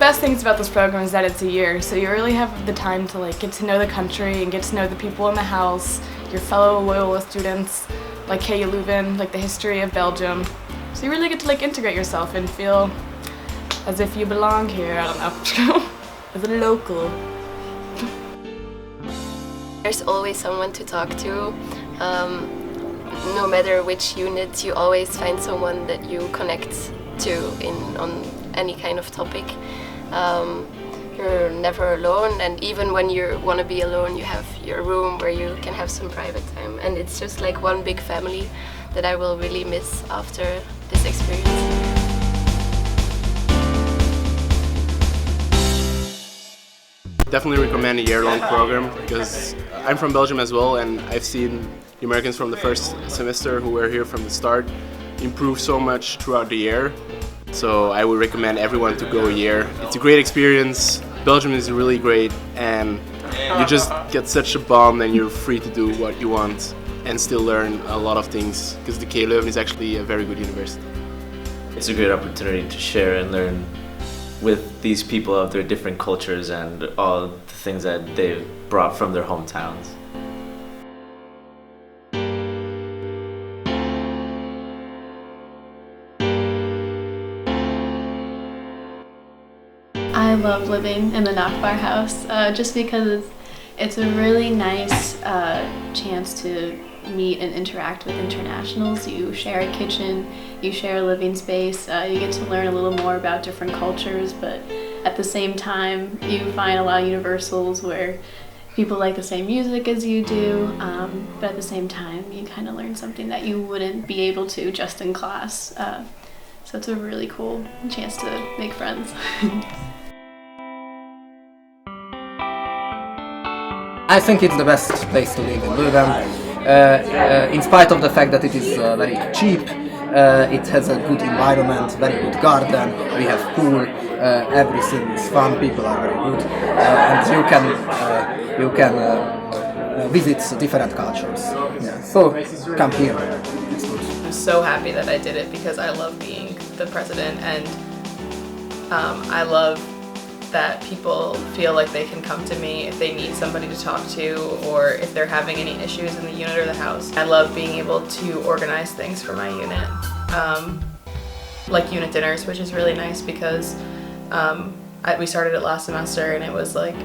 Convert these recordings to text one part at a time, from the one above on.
best things about this program is that it's a year, so you really have the time to like get to know the country and get to know the people in the house, your fellow Loyola students, like KU Leuven, like the history of Belgium. So you really get to like integrate yourself and feel as if you belong here, I don't know, as a local. There's always someone to talk to. No matter which unit, you always find someone that you connect to on any kind of topic. You're never alone, and even when you want to be alone, you have your room where you can have some private time, and it's just like one big family that I will really miss after this experience. Definitely recommend a year-long program because I'm from Belgium as well, and I've seen the Americans from the first semester who were here from the start improve so much throughout the year. So I would recommend everyone to go a year. It's a great experience. Belgium is really great, and you just get such a bond and you're free to do what you want and still learn a lot of things because the KU Leuven is actually a very good university. It's a great opportunity to share and learn with these people of their different cultures and all the things that they've brought from their hometowns. I love living in the Nachbar house just because it's a really nice chance to meet and interact with internationals. You share a kitchen, you share a living space, you get to learn a little more about different cultures, but at the same time you find a lot of universals where people like the same music as you do, but at the same time you kind of learn something that you wouldn't be able to just in class. So it's a really cool chance to make friends. I think it's the best place to live in Leuven. In spite of the fact that it is very cheap, it has a good environment, very good garden, we have pool, everything is fun, people are very good, and you can visit different cultures. Yeah. So come here. It's good. I'm so happy that I did it because I love being the president, and I love that people feel like they can come to me if they need somebody to talk to or if they're having any issues in the unit or the house. I love being able to organize things for my unit, like unit dinners, which is really nice because we started it last semester and it was like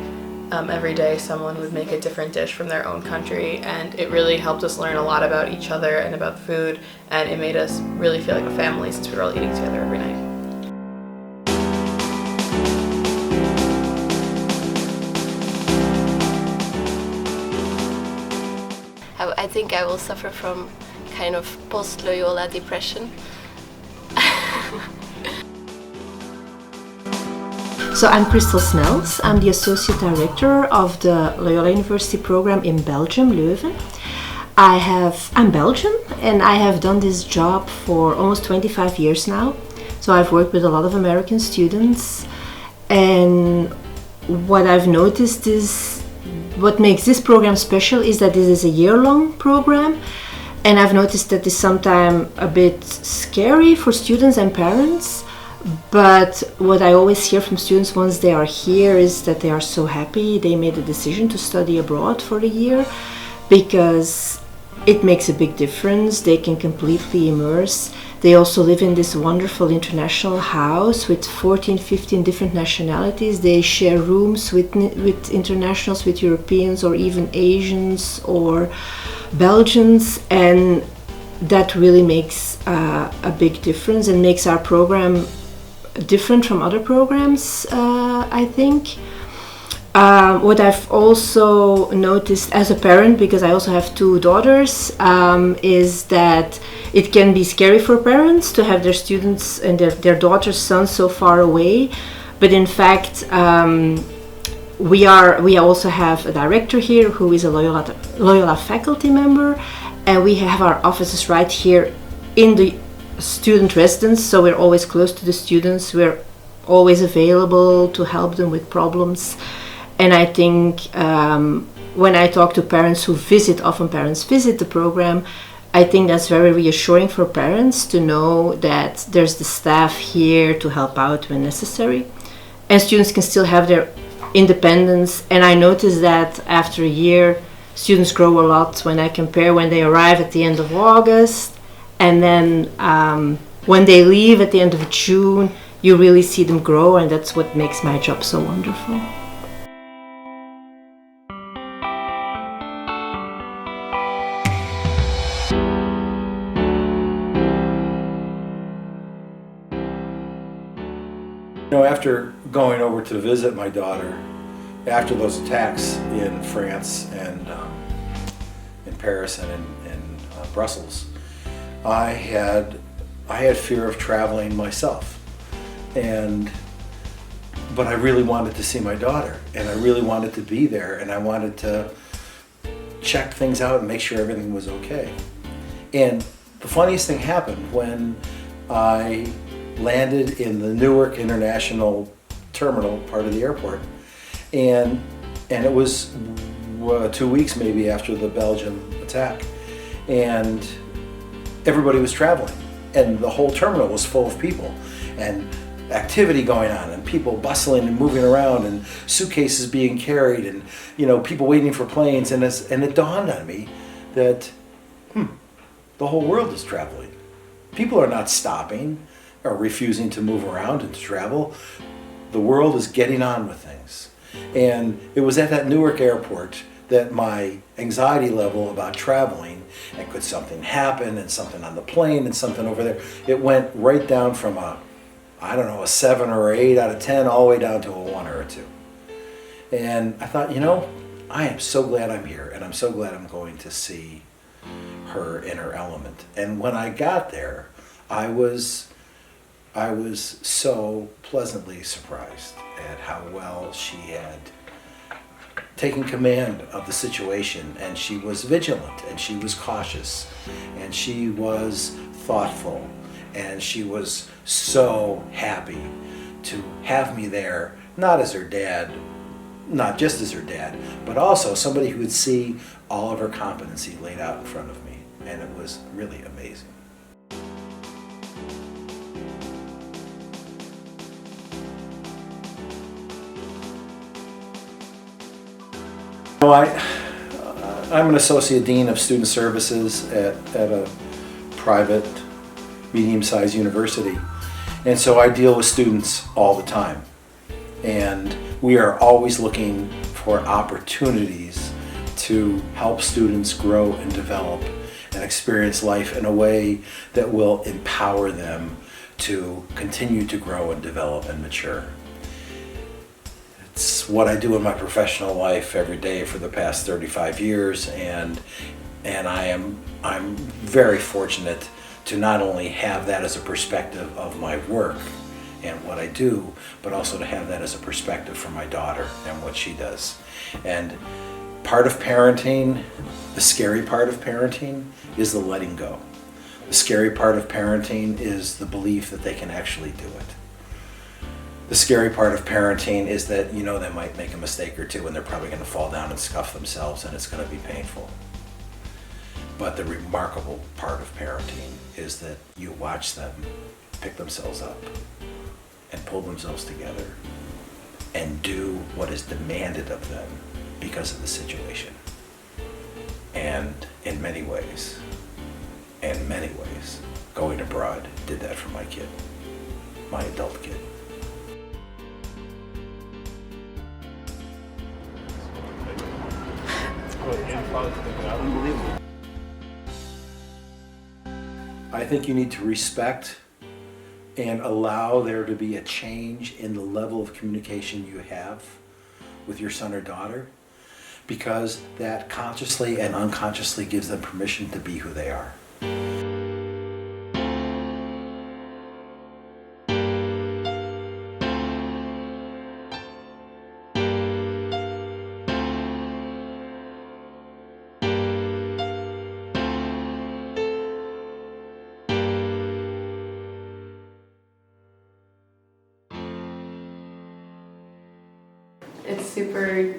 every day someone would make a different dish from their own country, and it really helped us learn a lot about each other and about food, and it made us really feel like a family since we were all eating together every night. I think I will suffer from kind of post-Loyola depression. So I'm Crystal Snels. I'm the Associate Director of the Loyola University program in Belgium, Leuven. I'm Belgian and I have done this job for almost 25 years now. So I've worked with a lot of American students, and what I've noticed is what makes this program special is that this is a year-long program, and I've noticed that it's sometimes a bit scary for students and parents, but what I always hear from students once they are here is that they are so happy they made a decision to study abroad for a year because it makes a big difference. They can completely immerse. They also live in this wonderful international house with 14, 15 different nationalities. They share rooms with internationals, with Europeans or even Asians or Belgians, and that really makes a big difference and makes our program different from other programs, I think. What I've also noticed as a parent, because I also have two daughters, is that it can be scary for parents to have their students and their daughters' sons so far away. But in fact, we also have a director here who is a Loyola faculty member, and we have our offices right here in the student residence, so we're always close to the students. We're always available to help them with problems. And I think when I talk to parents who often parents visit the program, I think that's very reassuring for parents to know that there's the staff here to help out when necessary. and students can still have their independence. And I noticed that after a year, students grow a lot when I compare when they arrive at the end of August, and then when they leave at the end of June, you really see them grow, and that's what makes my job so wonderful. After going over to visit my daughter, after those attacks in France and in Paris and in Brussels, I had fear of traveling myself, but I really wanted to see my daughter, and I really wanted to be there, and I wanted to check things out and make sure everything was okay. And the funniest thing happened when I landed in the Newark International Terminal, part of the airport, and it was 2 weeks maybe after the Belgium attack, and everybody was traveling, and the whole terminal was full of people, and activity going on, and people bustling and moving around, and suitcases being carried, and people waiting for planes, and it dawned on me that the whole world is traveling. People are not stopping or refusing to move around and to travel. The world is getting on with things. And it was at that Newark airport that my anxiety level about traveling, and could something happen, and something on the plane, and something over there, it went right down from a 7 or 8 out of 10 all the way down to a 1 or a 2. And I thought, I am so glad I'm here, and I'm so glad I'm going to see her in her element. And when I got there, I was so pleasantly surprised at how well she had taken command of the situation, and she was vigilant, and she was cautious, and she was thoughtful, and she was so happy to have me there, not as her dad, not just as her dad, but also somebody who would see all of her competency laid out in front of me, and it was really amazing. I'm an associate dean of student services at a private medium-sized university, and so I deal with students all the time, and we are always looking for opportunities to help students grow and develop and experience life in a way that will empower them to continue to grow and develop and mature. It's what I do in my professional life every day for the past 35 years, and I'm very fortunate to not only have that as a perspective of my work and what I do, but also to have that as a perspective for my daughter and what she does. And part of parenting, the scary part of parenting, is the letting go. The scary part of parenting is the belief that they can actually do it. The scary part of parenting is that they might make a mistake or two, and they're probably going to fall down and scuff themselves, and it's going to be painful. But the remarkable part of parenting is that you watch them pick themselves up and pull themselves together and do what is demanded of them because of the situation. And in many ways, going abroad did that for my kid, my adult kid. I think you need to respect and allow there to be a change in the level of communication you have with your son or daughter, because that consciously and unconsciously gives them permission to be who they are.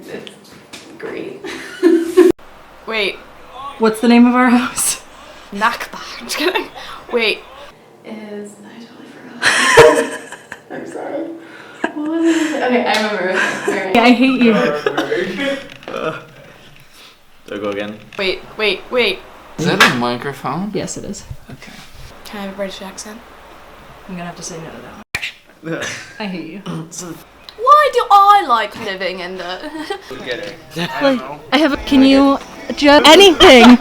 It's great. Wait, What's the name of our house? Nakba. I'm just kidding. Wait. I totally forgot. I'm sorry. Okay, I remember. Alright. I hate you. Do I go again? Wait. Is that a microphone? Yes, it is. Okay. Can I have a British accent? I'm gonna have to say no to that one. I hate you. Why do I like living in the... I have. Can you just anything?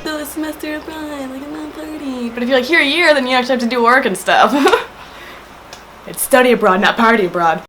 the semester abroad, like I'm not party. But if you're like here a year, then you actually have to do work and stuff. It's study abroad, not party abroad.